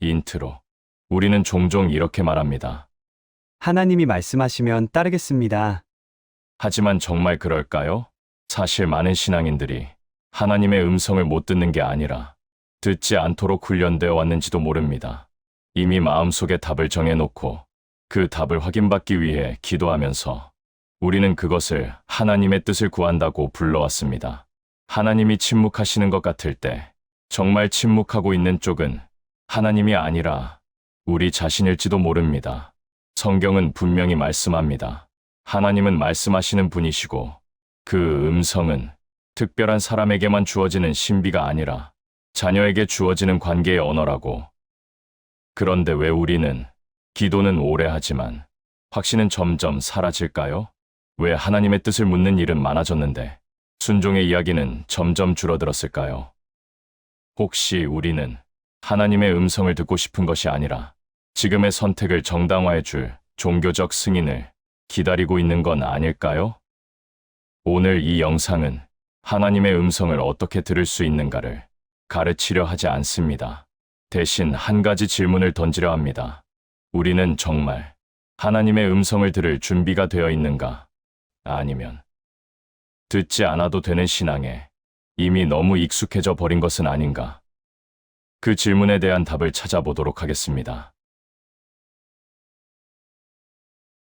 인트로. 우리는 종종 이렇게 말합니다. 하나님이 말씀하시면 따르겠습니다. 하지만 정말 그럴까요? 사실 많은 신앙인들이 하나님의 음성을 못 듣는 게 아니라 듣지 않도록 훈련되어 왔는지도 모릅니다. 이미 마음속에 답을 정해놓고 그 답을 확인받기 위해 기도하면서 우리는 그것을 하나님의 뜻을 구한다고 불러왔습니다. 하나님이 침묵하시는 것 같을 때 정말 침묵하고 있는 쪽은 하나님이 아니라 우리 자신일지도 모릅니다. 성경은 분명히 말씀합니다. 하나님은 말씀하시는 분이시고 그 음성은 특별한 사람에게만 주어지는 신비가 아니라 자녀에게 주어지는 관계의 언어라고. 그런데 왜 우리는 기도는 오래 하지만 확신은 점점 사라질까요? 왜 하나님의 뜻을 묻는 일은 많아졌는데 순종의 이야기는 점점 줄어들었을까요? 혹시 우리는 하나님의 음성을 듣고 싶은 것이 아니라 지금의 선택을 정당화해 줄 종교적 승인을 기다리고 있는 건 아닐까요? 오늘 이 영상은 하나님의 음성을 어떻게 들을 수 있는가를 가르치려 하지 않습니다. 대신 한 가지 질문을 던지려 합니다. 우리는 정말 하나님의 음성을 들을 준비가 되어 있는가? 아니면 듣지 않아도 되는 신앙에 이미 너무 익숙해져 버린 것은 아닌가? 그 질문에 대한 답을 찾아보도록 하겠습니다.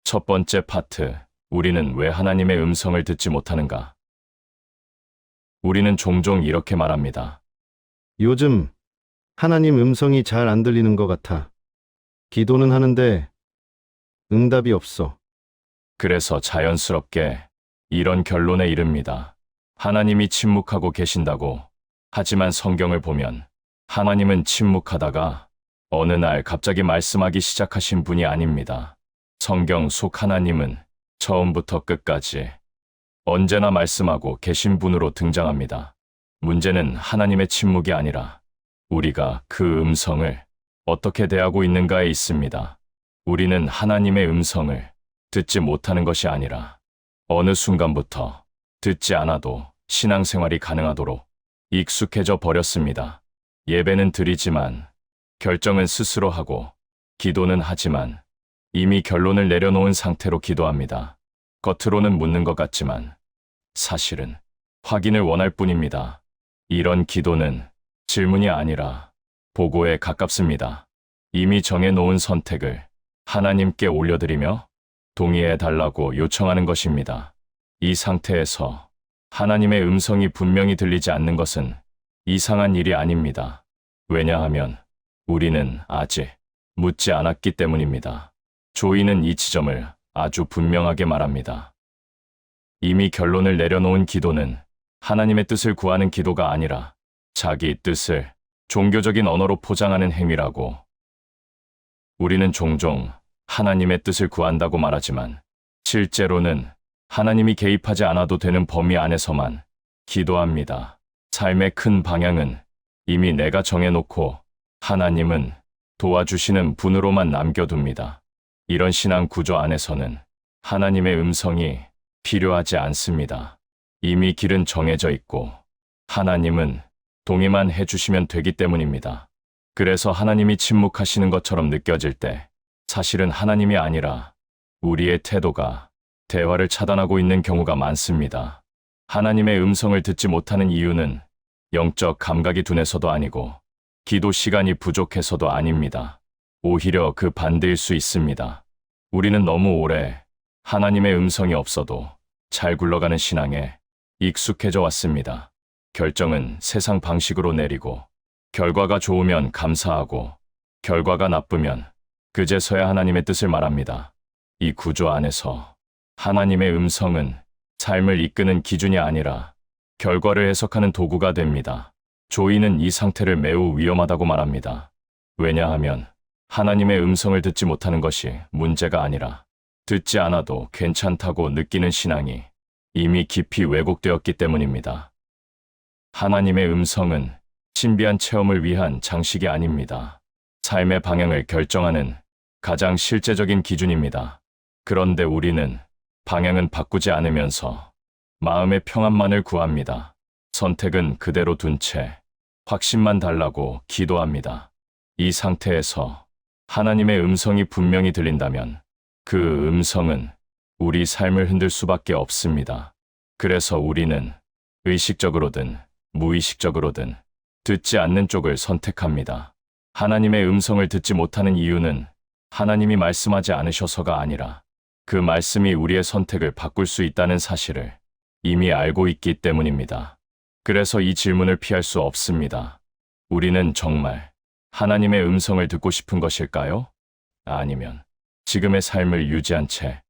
첫 번째 파트, 우리는 왜 하나님의 음성을 듣지 못하는가? 우리는 종종 이렇게 말합니다. 요즘 하나님 음성이 잘 안 들리는 것 같아. 기도는 하는데 응답이 없어. 그래서 자연스럽게 이런 결론에 이릅니다. 하나님이 침묵하고 계신다고. 하지만 성경을 보면 하나님은 침묵하다가 어느 날 갑자기 말씀하기 시작하신 분이 아닙니다. 성경 속 하나님은 처음부터 끝까지 언제나 말씀하고 계신 분으로 등장합니다. 문제는 하나님의 침묵이 아니라 우리가 그 음성을 어떻게 대하고 있는가에 있습니다. 우리는 하나님의 음성을 듣지 못하는 것이 아니라 어느 순간부터 듣지 않아도 신앙생활이 가능하도록 익숙해져 버렸습니다. 예배는 드리지만 결정은 스스로 하고 기도는 하지만 이미 결론을 내려놓은 상태로 기도합니다. 겉으로는 묻는 것 같지만 사실은 확인을 원할 뿐입니다. 이런 기도는 질문이 아니라 보고에 가깝습니다. 이미 정해놓은 선택을 하나님께 올려드리며 동의해달라고 요청하는 것입니다. 이 상태에서 하나님의 음성이 분명히 들리지 않는 것은 이상한 일이 아닙니다. 왜냐하면 우리는 아직 묻지 않았기 때문입니다. 조이는 이 지점을 아주 분명하게 말합니다. 이미 결론을 내려놓은 기도는 하나님의 뜻을 구하는 기도가 아니라 자기 뜻을 종교적인 언어로 포장하는 행위라고. 우리는 종종 하나님의 뜻을 구한다고 말하지만 실제로는 하나님이 개입하지 않아도 되는 범위 안에서만 기도합니다. 삶의 큰 방향은 이미 내가 정해놓고 하나님은 도와주시는 분으로만 남겨둡니다. 이런 신앙 구조 안에서는 하나님의 음성이 필요하지 않습니다. 이미 길은 정해져 있고 하나님은 동의만 해주시면 되기 때문입니다. 그래서 하나님이 침묵하시는 것처럼 느껴질 때 사실은 하나님이 아니라 우리의 태도가 대화를 차단하고 있는 경우가 많습니다. 하나님의 음성을 듣지 못하는 이유는 영적 감각이 둔해서도 아니고 기도 시간이 부족해서도 아닙니다. 오히려 그 반대일 수 있습니다. 우리는 너무 오래 하나님의 음성이 없어도 잘 굴러가는 신앙에 익숙해져 왔습니다. 결정은 세상 방식으로 내리고 결과가 좋으면 감사하고 결과가 나쁘면 그제서야 하나님의 뜻을 말합니다. 이 구조 안에서 하나님의 음성은 삶을 이끄는 기준이 아니라 결과를 해석하는 도구가 됩니다. 조이는 이 상태를 매우 위험하다고 말합니다. 왜냐하면 하나님의 음성을 듣지 못하는 것이 문제가 아니라 듣지 않아도 괜찮다고 느끼는 신앙이 이미 깊이 왜곡되었기 때문입니다. 하나님의 음성은 신비한 체험을 위한 장식이 아닙니다. 삶의 방향을 결정하는 가장 실제적인 기준입니다. 그런데 우리는 방향은 바꾸지 않으면서 마음의 평안만을 구합니다. 선택은 그대로 둔 채 확신만 달라고 기도합니다. 이 상태에서 하나님의 음성이 분명히 들린다면 그 음성은 우리 삶을 흔들 수밖에 없습니다. 그래서 우리는 의식적으로든 무의식적으로든 듣지 않는 쪽을 선택합니다. 하나님의 음성을 듣지 못하는 이유는 하나님이 말씀하지 않으셔서가 아니라 그 말씀이 우리의 선택을 바꿀 수 있다는 사실을 이미 알고 있기 때문입니다. 그래서 이 질문을 피할 수 없습니다. 우리는 정말 하나님의 음성을 듣고 싶은 것일까요? 아니면 지금의 삶을 유지한 채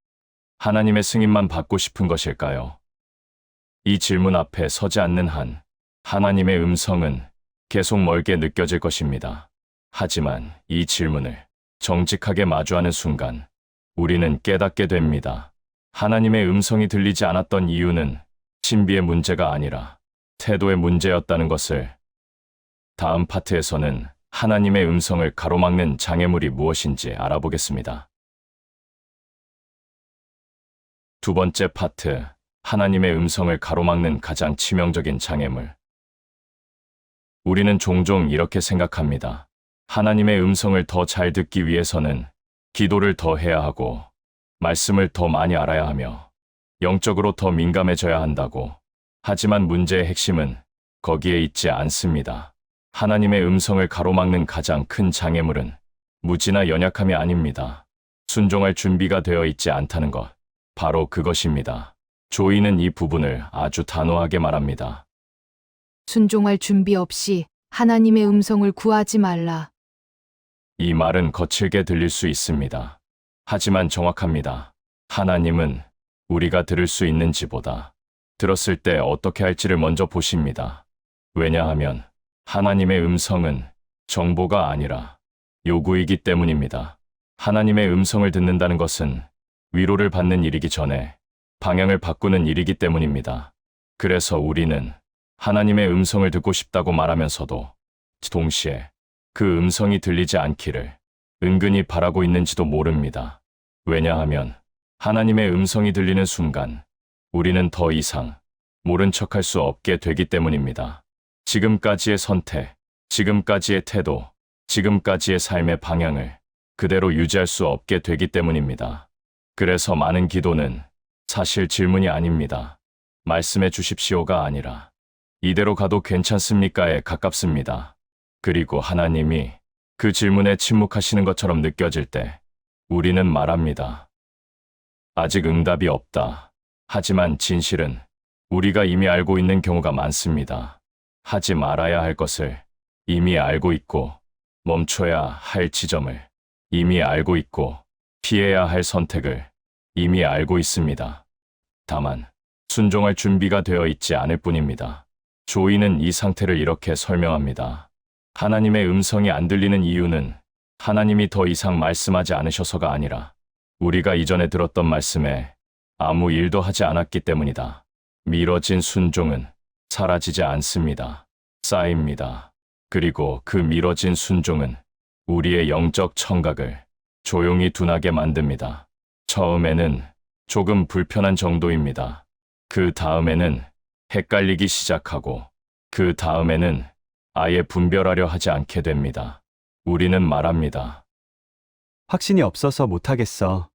하나님의 승인만 받고 싶은 것일까요? 이 질문 앞에 서지 않는 한 하나님의 음성은 계속 멀게 느껴질 것입니다. 하지만 이 질문을 정직하게 마주하는 순간 우리는 깨닫게 됩니다. 하나님의 음성이 들리지 않았던 이유는 신비의 문제가 아니라 태도의 문제였다는 것을 다음 파트에서는 하나님의 음성을 가로막는 장애물이 무엇인지 알아보겠습니다. 두 번째 파트, 하나님의 음성을 가로막는 가장 치명적인 장애물. 우리는 종종 이렇게 생각합니다. 하나님의 음성을 더 잘 듣기 위해서는 기도를 더 해야 하고, 말씀을 더 많이 알아야 하며, 영적으로 더 민감해져야 한다고. 하지만 문제의 핵심은 거기에 있지 않습니다. 하나님의 음성을 가로막는 가장 큰 장애물은 무지나 연약함이 아닙니다. 순종할 준비가 되어 있지 않다는 것. 바로 그것입니다. 조이는 이 부분을 아주 단호하게 말합니다. 순종할 준비 없이 하나님의 음성을 구하지 말라. 이 말은 거칠게 들릴 수 있습니다. 하지만 정확합니다. 하나님은 우리가 들을 수 있는지보다 들었을 때 어떻게 할지를 먼저 보십니다. 왜냐하면 하나님의 음성은 정보가 아니라 요구이기 때문입니다. 하나님의 음성을 듣는다는 것은 위로를 받는 일이기 전에 방향을 바꾸는 일이기 때문입니다. 그래서 우리는 하나님의 음성을 듣고 싶다고 말하면서도 동시에 그 음성이 들리지 않기를 은근히 바라고 있는지도 모릅니다. 왜냐하면 하나님의 음성이 들리는 순간 우리는 더 이상 모른 척할 수 없게 되기 때문입니다. 지금까지의 선택, 지금까지의 태도, 지금까지의 삶의 방향을 그대로 유지할 수 없게 되기 때문입니다. 그래서 많은 기도는 사실 질문이 아닙니다. 말씀해 주십시오가 아니라 이대로 가도 괜찮습니까에 가깝습니다. 그리고 하나님이 그 질문에 침묵하시는 것처럼 느껴질 때 우리는 말합니다. 아직 응답이 없다. 하지만 진실은 우리가 이미 알고 있는 경우가 많습니다. 하지 말아야 할 것을 이미 알고 있고 멈춰야 할 지점을 이미 알고 있고 피해야 할 선택을 이미 알고 있습니다. 다만 순종할 준비가 되어 있지 않을 뿐입니다. 조이는 이 상태를 이렇게 설명합니다. 하나님의 음성이 안 들리는 이유는 하나님이 더 이상 말씀하지 않으셔서가 아니라 우리가 이전에 들었던 말씀에 아무 일도 하지 않았기 때문이다. 미뤄진 순종은 사라지지 않습니다. 쌓입니다. 그리고 그 미뤄진 순종은 우리의 영적 청각을 조용히 둔하게 만듭니다. 처음에는 조금 불편한 정도입니다. 그 다음에는 헷갈리기 시작하고 그 다음에는 아예 분별하려 하지 않게 됩니다. 우리는 말합니다. 확신이 없어서 못하겠어.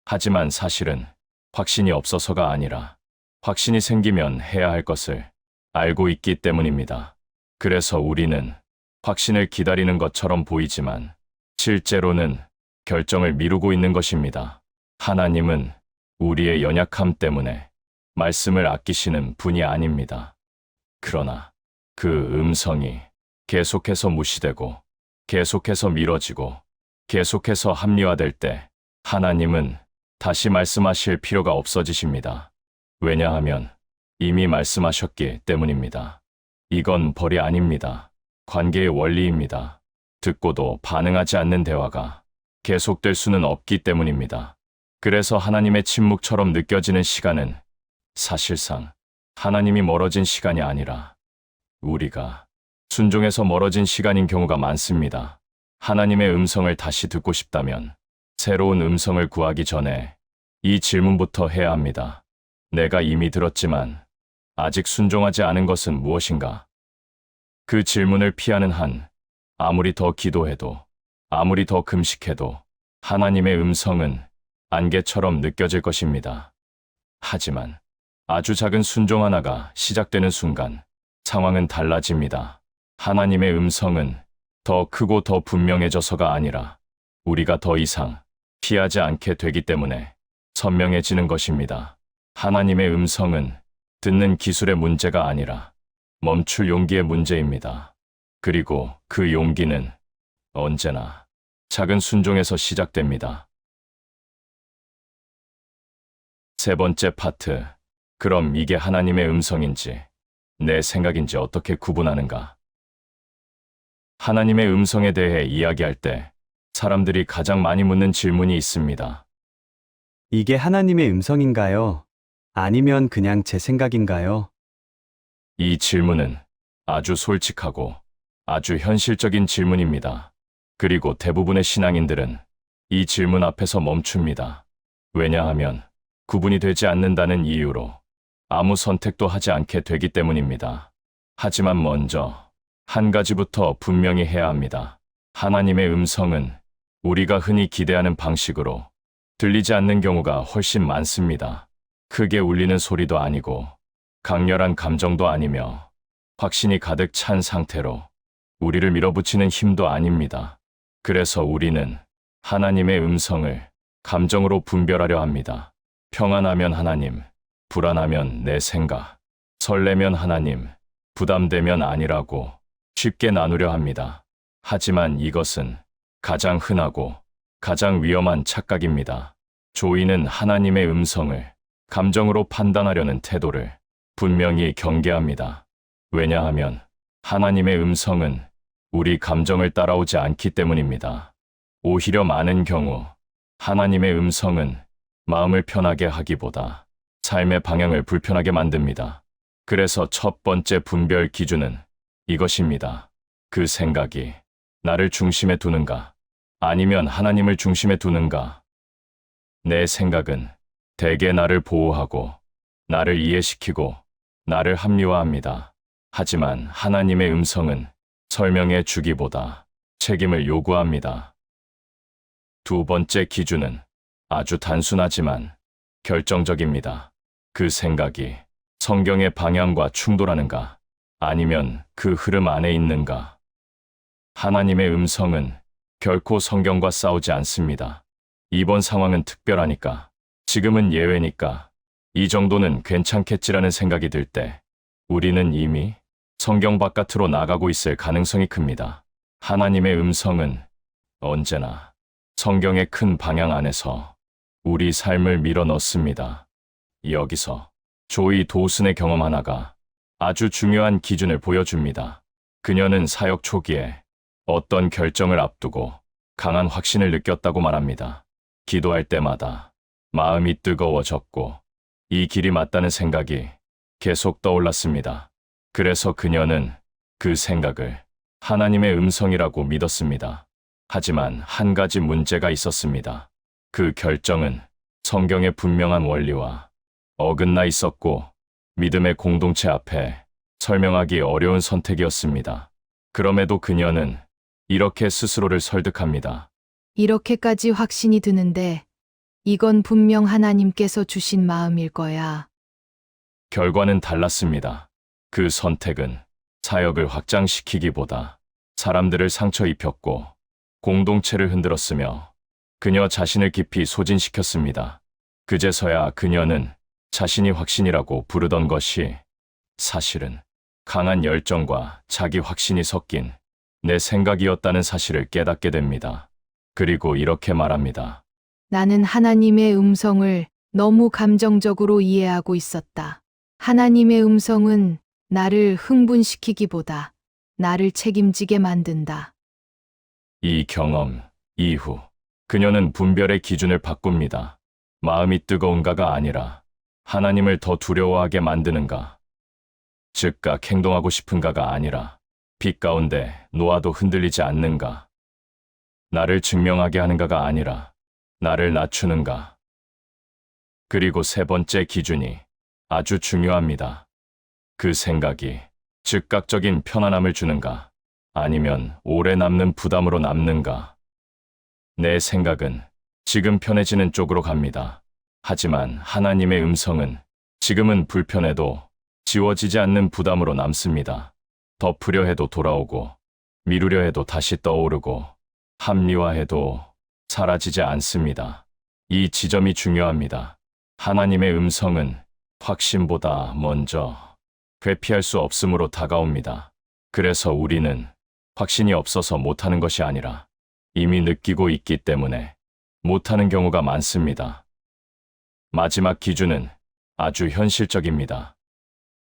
하지만 사실은 확신이 없어서가 아니라 확신이 생기면 해야 할 것을 알고 있기 때문입니다. 그래서 우리는 확신을 기다리는 것처럼 보이지만 실제로는 결정을 미루고 있는 것입니다. 하나님은 우리의 연약함 때문에 말씀을 아끼시는 분이 아닙니다. 그러나 그 음성이 계속해서 무시되고 계속해서 미뤄지고 계속해서 합리화될 때 하나님은 다시 말씀하실 필요가 없어지십니다. 왜냐하면 이미 말씀하셨기 때문입니다. 이건 벌이 아닙니다. 관계의 원리입니다. 듣고도 반응하지 않는 대화가 계속될 수는 없기 때문입니다. 그래서 하나님의 침묵처럼 느껴지는 시간은 사실상 하나님이 멀어진 시간이 아니라 우리가 순종해서 멀어진 시간인 경우가 많습니다. 하나님의 음성을 다시 듣고 싶다면 새로운 음성을 구하기 전에 이 질문부터 해야 합니다. 내가 이미 들었지만 아직 순종하지 않은 것은 무엇인가? 그 질문을 피하는 한 아무리 더 기도해도, 아무리 더 금식해도 하나님의 음성은 안개처럼 느껴질 것입니다. 하지만 아주 작은 순종 하나가 시작되는 순간 상황은 달라집니다. 하나님의 음성은 더 크고 더 분명해져서가 아니라 우리가 더 이상 피하지 않게 되기 때문에 선명해지는 것입니다. 하나님의 음성은 듣는 기술의 문제가 아니라 멈출 용기의 문제입니다. 그리고 그 용기는 언제나 작은 순종에서 시작됩니다. 세 번째 파트. 그럼 이게 하나님의 음성인지 내 생각인지 어떻게 구분하는가? 하나님의 음성에 대해 이야기할 때 사람들이 가장 많이 묻는 질문이 있습니다. 이게 하나님의 음성인가요? 아니면 그냥 제 생각인가요? 이 질문은 아주 솔직하고 아주 현실적인 질문입니다. 그리고 대부분의 신앙인들은 이 질문 앞에서 멈춥니다. 왜냐하면 구분이 되지 않는다는 이유로 아무 선택도 하지 않게 되기 때문입니다. 하지만 먼저 한 가지부터 분명히 해야 합니다. 하나님의 음성은 우리가 흔히 기대하는 방식으로 들리지 않는 경우가 훨씬 많습니다. 크게 울리는 소리도 아니고 강렬한 감정도 아니며 확신이 가득 찬 상태로 우리를 밀어붙이는 힘도 아닙니다. 그래서 우리는 하나님의 음성을 감정으로 분별하려 합니다. 평안하면 하나님, 불안하면 내 생각, 설레면 하나님, 부담되면 아니라고 쉽게 나누려 합니다. 하지만 이것은 가장 흔하고 가장 위험한 착각입니다. 조이는 하나님의 음성을 감정으로 판단하려는 태도를 분명히 경계합니다. 왜냐하면 하나님의 음성은 우리 감정을 따라오지 않기 때문입니다. 오히려 많은 경우 하나님의 음성은 마음을 편하게 하기보다 삶의 방향을 불편하게 만듭니다. 그래서 첫 번째 분별 기준은 이것입니다. 그 생각이 나를 중심에 두는가? 아니면 하나님을 중심에 두는가? 내 생각은 대개 나를 보호하고, 나를 이해시키고, 나를 합리화합니다. 하지만 하나님의 음성은 설명해 주기보다 책임을 요구합니다. 두 번째 기준은 아주 단순하지만 결정적입니다. 그 생각이 성경의 방향과 충돌하는가? 아니면 그 흐름 안에 있는가? 하나님의 음성은 결코 성경과 싸우지 않습니다. 이번 상황은 특별하니까, 지금은 예외니까, 이 정도는 괜찮겠지라는 생각이 들 때, 우리는 이미 성경 바깥으로 나가고 있을 가능성이 큽니다. 하나님의 음성은 언제나 성경의 큰 방향 안에서 우리 삶을 밀어 넣습니다. 여기서 조이 도슨의 경험 하나가 아주 중요한 기준을 보여줍니다. 그녀는 사역 초기에 어떤 결정을 앞두고 강한 확신을 느꼈다고 말합니다. 기도할 때마다 마음이 뜨거워졌고 이 길이 맞다는 생각이 계속 떠올랐습니다. 그래서 그녀는 그 생각을 하나님의 음성이라고 믿었습니다. 하지만 한 가지 문제가 있었습니다. 그 결정은 성경의 분명한 원리와 어긋나 있었고 믿음의 공동체 앞에 설명하기 어려운 선택이었습니다. 그럼에도 그녀는 이렇게 스스로를 설득합니다. 이렇게까지 확신이 드는데 이건 분명 하나님께서 주신 마음일 거야. 결과는 달랐습니다. 그 선택은 사역을 확장시키기보다 사람들을 상처 입혔고 공동체를 흔들었으며 그녀 자신을 깊이 소진시켰습니다. 그제서야 그녀는 자신이 확신이라고 부르던 것이 사실은 강한 열정과 자기 확신이 섞인 내 생각이었다는 사실을 깨닫게 됩니다. 그리고 이렇게 말합니다. 나는 하나님의 음성을 너무 감정적으로 이해하고 있었다. 하나님의 음성은 나를 흥분시키기보다 나를 책임지게 만든다. 이 경험 이후 그녀는 분별의 기준을 바꿉니다. 마음이 뜨거운가가 아니라 하나님을 더 두려워하게 만드는가, 즉각 행동하고 싶은가가 아니라 빛 가운데 놓아도 흔들리지 않는가, 나를 증명하게 하는가가 아니라 나를 낮추는가. 그리고 세 번째 기준이 아주 중요합니다. 그 생각이 즉각적인 편안함을 주는가, 아니면 오래 남는 부담으로 남는가? 내 생각은 지금 편해지는 쪽으로 갑니다. 하지만 하나님의 음성은 지금은 불편해도 지워지지 않는 부담으로 남습니다. 덮으려 해도 돌아오고, 미루려 해도 다시 떠오르고, 합리화해도 사라지지 않습니다. 이 지점이 중요합니다. 하나님의 음성은 확신보다 먼저 회피할 수 없음으로 다가옵니다. 그래서 우리는 확신이 없어서 못하는 것이 아니라 이미 느끼고 있기 때문에 못하는 경우가 많습니다. 마지막 기준은 아주 현실적입니다.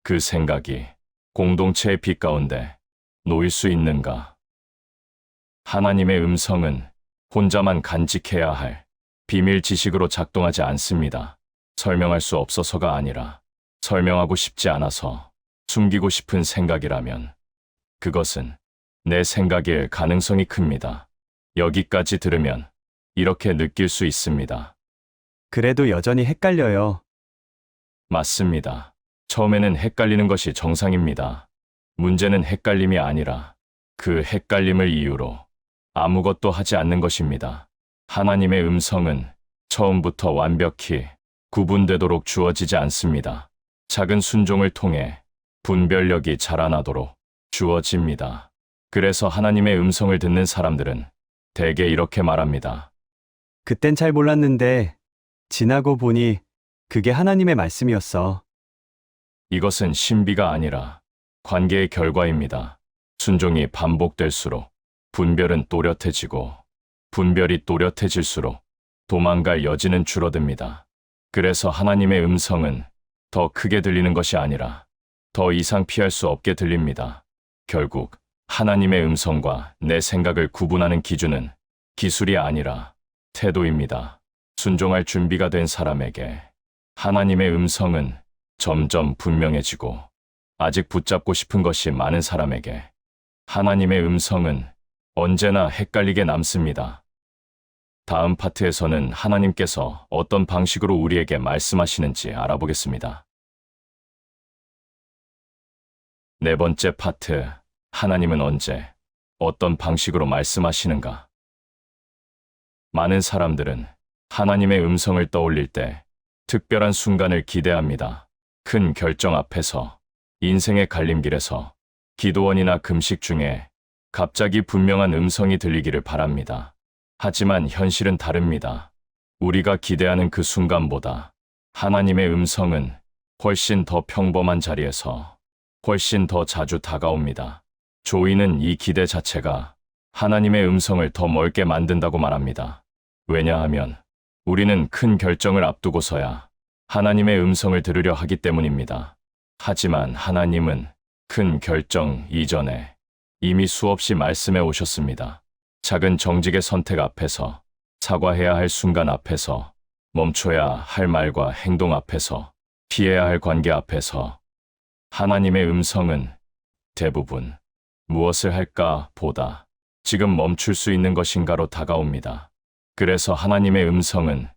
그 생각이 공동체의 빛 가운데 놓일 수 있는가? 하나님의 음성은 혼자만 간직해야 할 비밀 지식으로 작동하지 않습니다. 설명할 수 없어서가 아니라 설명하고 싶지 않아서 숨기고 싶은 생각이라면 그것은 내 생각일 가능성이 큽니다. 여기까지 들으면 이렇게 느낄 수 있습니다. 그래도 여전히 헷갈려요. 맞습니다. 처음에는 헷갈리는 것이 정상입니다. 문제는 헷갈림이 아니라 그 헷갈림을 이유로 아무것도 하지 않는 것입니다. 하나님의 음성은 처음부터 완벽히 구분되도록 주어지지 않습니다. 작은 순종을 통해 분별력이 자라나도록 주어집니다. 그래서 하나님의 음성을 듣는 사람들은 대개 이렇게 말합니다. 그땐 잘 몰랐는데 지나고 보니 그게 하나님의 말씀이었어. 이것은 신비가 아니라 관계의 결과입니다. 순종이 반복될수록 분별은 또렷해지고 분별이 또렷해질수록 도망갈 여지는 줄어듭니다. 그래서 하나님의 음성은 더 크게 들리는 것이 아니라 더 이상 피할 수 없게 들립니다. 결국 하나님의 음성과 내 생각을 구분하는 기준은 기술이 아니라 태도입니다. 순종할 준비가 된 사람에게 하나님의 음성은 점점 분명해지고 아직 붙잡고 싶은 것이 많은 사람에게 하나님의 음성은 언제나 헷갈리게 남습니다. 다음 파트에서는 하나님께서 어떤 방식으로 우리에게 말씀하시는지 알아보겠습니다. 네 번째 파트, 하나님은 언제, 어떤 방식으로 말씀하시는가? 많은 사람들은 하나님의 음성을 떠올릴 때 특별한 순간을 기대합니다. 큰 결정 앞에서, 인생의 갈림길에서, 기도원이나 금식 중에 갑자기 분명한 음성이 들리기를 바랍니다. 하지만 현실은 다릅니다. 우리가 기대하는 그 순간보다 하나님의 음성은 훨씬 더 평범한 자리에서 훨씬 더 자주 다가옵니다. 조이는 이 기대 자체가 하나님의 음성을 더 멀게 만든다고 말합니다. 왜냐하면 우리는 큰 결정을 앞두고서야 하나님의 음성을 들으려 하기 때문입니다. 하지만 하나님은 큰 결정 이전에 이미 수없이 말씀해 오셨습니다. 작은 정직의 선택 앞에서, 사과해야 할 순간 앞에서, 멈춰야 할 말과 행동 앞에서, 피해야 할 관계 앞에서 하나님의 음성은 대부분 무엇을 할까 보다 지금 멈출 수 있는 것인가로 다가옵니다. 그래서 하나님의 음성은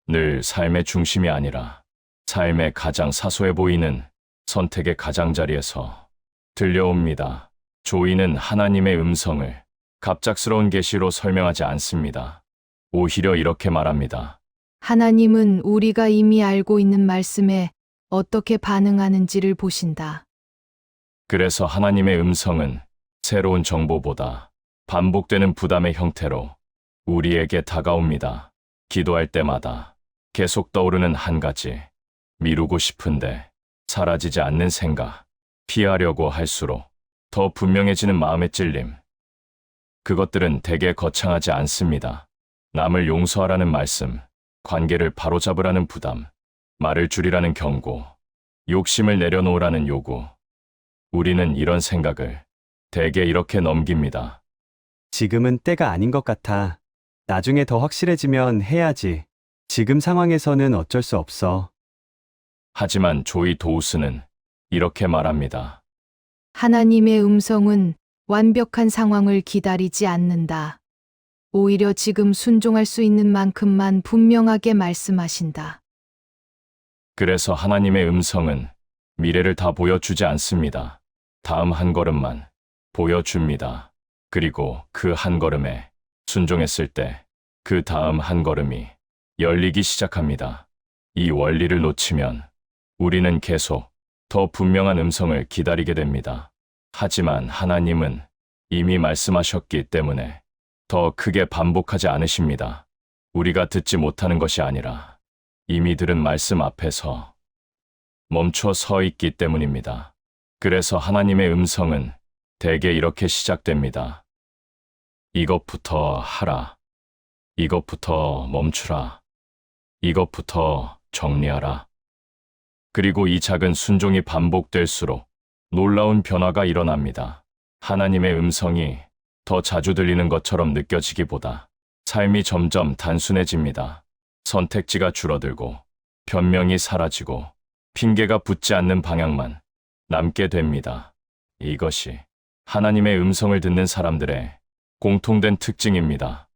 늘 삶의 중심이 아니라 삶의 가장 사소해 보이는 선택의 가장자리에서 들려옵니다. 조이는 하나님의 음성을 갑작스러운 계시로 설명하지 않습니다. 오히려 이렇게 말합니다. 하나님은 우리가 이미 알고 있는 말씀에 어떻게 반응하는지를 보신다. 그래서 하나님의 음성은 새로운 정보보다 반복되는 부담의 형태로 우리에게 다가옵니다. 기도할 때마다 계속 떠오르는 한 가지, 미루고 싶은데 사라지지 않는 생각, 피하려고 할수록 더 분명해지는 마음의 찔림. 그것들은 대개 거창하지 않습니다. 남을 용서하라는 말씀, 관계를 바로잡으라는 부담, 말을 줄이라는 경고, 욕심을 내려놓으라는 요구. 우리는 이런 생각을 대개 이렇게 넘깁니다. 지금은 때가 아닌 것 같아. 나중에 더 확실해지면 해야지. 지금 상황에서는 어쩔 수 없어. 하지만 조이 도우스는 이렇게 말합니다. 하나님의 음성은 완벽한 상황을 기다리지 않는다. 오히려 지금 순종할 수 있는 만큼만 분명하게 말씀하신다. 그래서 하나님의 음성은 미래를 다 보여주지 않습니다. 다음 한 걸음만 보여줍니다. 그리고 그 한 걸음에 순종했을 때 그 다음 한 걸음이 열리기 시작합니다. 이 원리를 놓치면 우리는 계속 더 분명한 음성을 기다리게 됩니다. 하지만 하나님은 이미 말씀하셨기 때문에 더 크게 반복하지 않으십니다. 우리가 듣지 못하는 것이 아니라 이미 들은 말씀 앞에서 멈춰 서 있기 때문입니다. 그래서 하나님의 음성은 대개 이렇게 시작됩니다. 이것부터 하라. 이것부터 멈추라. 이것부터 정리하라. 그리고 이 작은 순종이 반복될수록 놀라운 변화가 일어납니다. 하나님의 음성이 더 자주 들리는 것처럼 느껴지기보다 삶이 점점 단순해집니다. 선택지가 줄어들고 변명이 사라지고 핑계가 붙지 않는 방향만 남게 됩니다. 이것이 하나님의 음성을 듣는 사람들의 공통된 특징입니다.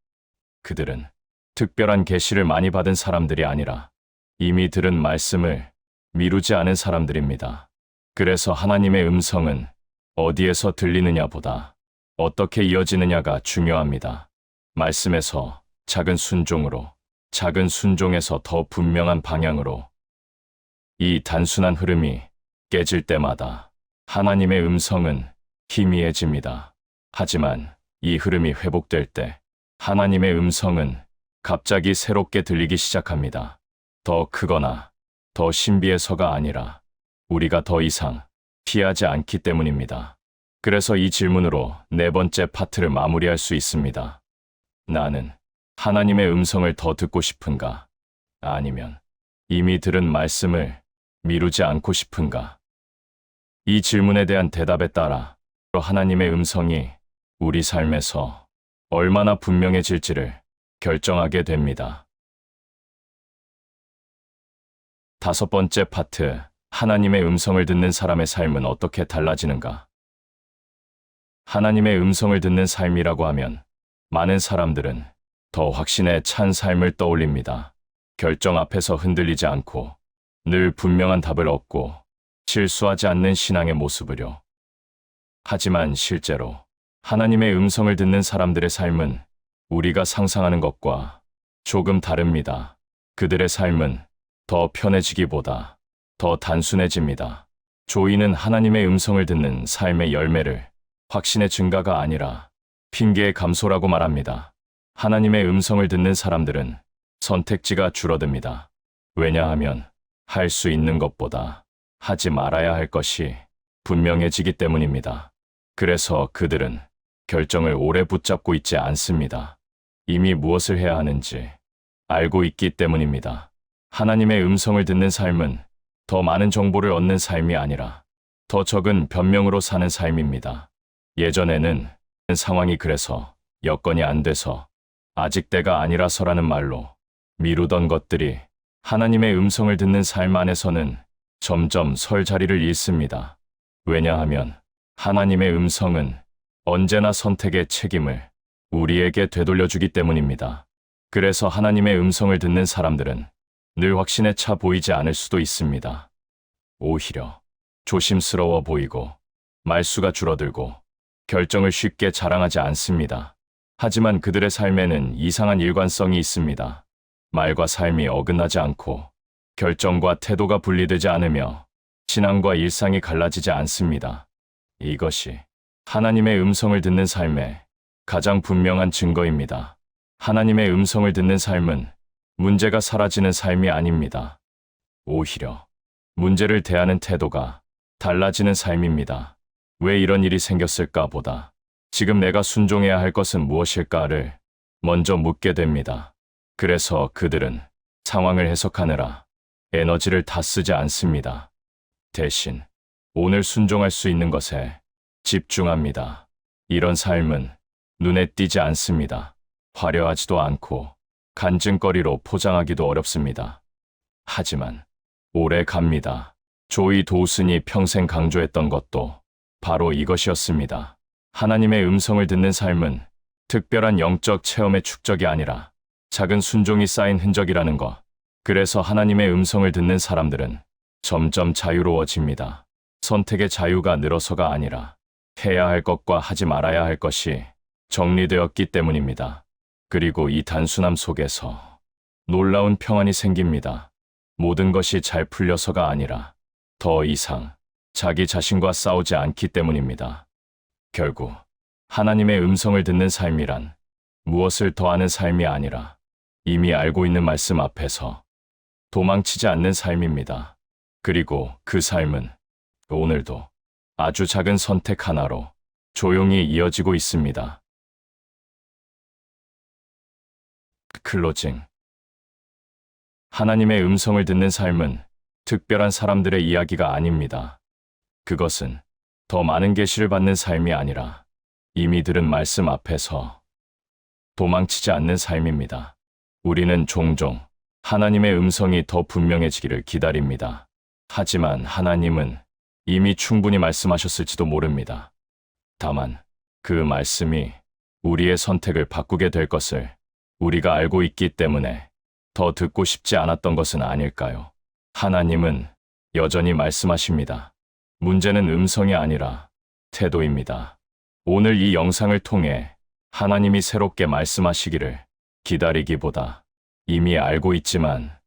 그들은 특별한 계시를 많이 받은 사람들이 아니라 이미 들은 말씀을 미루지 않은 사람들입니다. 그래서 하나님의 음성은 어디에서 들리느냐보다 어떻게 이어지느냐가 중요합니다. 말씀에서 작은 순종으로, 작은 순종에서 더 분명한 방향으로, 이 단순한 흐름이 깨질 때마다 하나님의 음성은 희미해집니다. 하지만 이 흐름이 회복될 때 하나님의 음성은 갑자기 새롭게 들리기 시작합니다. 더 크거나 더 신비해서가 아니라 우리가 더 이상 피하지 않기 때문입니다. 그래서 이 질문으로 네 번째 파트를 마무리할 수 있습니다. 나는 하나님의 음성을 더 듣고 싶은가? 아니면 이미 들은 말씀을 미루지 않고 싶은가? 이 질문에 대한 대답에 따라 하나님의 음성이 우리 삶에서 얼마나 분명해질지를 결정하게 됩니다. 다섯 번째 파트, 하나님의 음성을 듣는 사람의 삶은 어떻게 달라지는가? 하나님의 음성을 듣는 삶이라고 하면 많은 사람들은 더 확신에 찬 삶을 떠올립니다. 결정 앞에서 흔들리지 않고 늘 분명한 답을 얻고 실수하지 않는 신앙의 모습으로. 하지만 실제로 하나님의 음성을 듣는 사람들의 삶은 우리가 상상하는 것과 조금 다릅니다. 그들의 삶은 더 편해지기보다 더 단순해집니다. 조이는 하나님의 음성을 듣는 삶의 열매를 확신의 증가가 아니라 핑계의 감소라고 말합니다. 하나님의 음성을 듣는 사람들은 선택지가 줄어듭니다. 왜냐하면 할 수 있는 것보다 하지 말아야 할 것이 분명해지기 때문입니다. 그래서 그들은 결정을 오래 붙잡고 있지 않습니다. 이미 무엇을 해야 하는지 알고 있기 때문입니다. 하나님의 음성을 듣는 삶은 더 많은 정보를 얻는 삶이 아니라 더 적은 변명으로 사는 삶입니다. 예전에는 상황이 그래서 여건이 안 돼서 아직 때가 아니라서라는 말로 미루던 것들이 하나님의 음성을 듣는 삶 안에서는 점점 설 자리를 잃습니다. 왜냐하면 하나님의 음성은 언제나 선택의 책임을 우리에게 되돌려주기 때문입니다. 그래서 하나님의 음성을 듣는 사람들은 늘 확신에 차 보이지 않을 수도 있습니다. 오히려 조심스러워 보이고 말수가 줄어들고 결정을 쉽게 자랑하지 않습니다. 하지만 그들의 삶에는 이상한 일관성이 있습니다. 말과 삶이 어긋나지 않고 결정과 태도가 분리되지 않으며 신앙과 일상이 갈라지지 않습니다. 이것이 하나님의 음성을 듣는 삶의 가장 분명한 증거입니다. 하나님의 음성을 듣는 삶은 문제가 사라지는 삶이 아닙니다. 오히려 문제를 대하는 태도가 달라지는 삶입니다. 왜 이런 일이 생겼을까 보다 지금 내가 순종해야 할 것은 무엇일까를 먼저 묻게 됩니다. 그래서 그들은 상황을 해석하느라 에너지를 다 쓰지 않습니다. 대신 오늘 순종할 수 있는 것에 집중합니다. 이런 삶은 눈에 띄지 않습니다. 화려하지도 않고 간증거리로 포장하기도 어렵습니다. 하지만 오래 갑니다. 조이 도우슨이 평생 강조했던 것도 바로 이것이었습니다. 하나님의 음성을 듣는 삶은 특별한 영적 체험의 축적이 아니라 작은 순종이 쌓인 흔적이라는 것. 그래서 하나님의 음성을 듣는 사람들은 점점 자유로워집니다. 선택의 자유가 늘어서가 아니라 해야 할 것과 하지 말아야 할 것이 정리되었기 때문입니다. 그리고 이 단순함 속에서 놀라운 평안이 생깁니다. 모든 것이 잘 풀려서가 아니라 더 이상 자기 자신과 싸우지 않기 때문입니다. 결국 하나님의 음성을 듣는 삶이란 무엇을 더 아는 삶이 아니라 이미 알고 있는 말씀 앞에서 도망치지 않는 삶입니다. 그리고 그 삶은 오늘도 아주 작은 선택 하나로 조용히 이어지고 있습니다. 클로징. 하나님의 음성을 듣는 삶은 특별한 사람들의 이야기가 아닙니다. 그것은 더 많은 계시를 받는 삶이 아니라 이미 들은 말씀 앞에서 도망치지 않는 삶입니다. 우리는 종종 하나님의 음성이 더 분명해지기를 기다립니다. 하지만 하나님은 이미 충분히 말씀하셨을지도 모릅니다. 다만 그 말씀이 우리의 선택을 바꾸게 될 것을 우리가 알고 있기 때문에 더 듣고 싶지 않았던 것은 아닐까요? 하나님은 여전히 말씀하십니다. 문제는 음성이 아니라 태도입니다. 오늘 이 영상을 통해 하나님이 새롭게 말씀하시기를 기다리기보다 이미 알고 있지만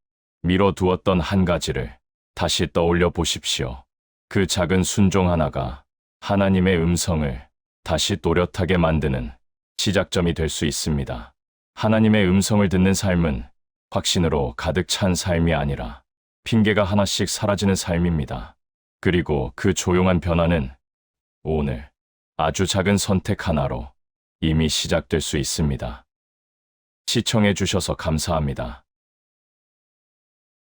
미뤄두었던 한 가지를 다시 떠올려 보십시오. 그 작은 순종 하나가 하나님의 음성을 다시 또렷하게 만드는 시작점이 될 수 있습니다. 하나님의 음성을 듣는 삶은 확신으로 가득 찬 삶이 아니라 핑계가 하나씩 사라지는 삶입니다. 그리고 그 조용한 변화는 오늘 아주 작은 선택 하나로 이미 시작될 수 있습니다. 시청해 주셔서 감사합니다.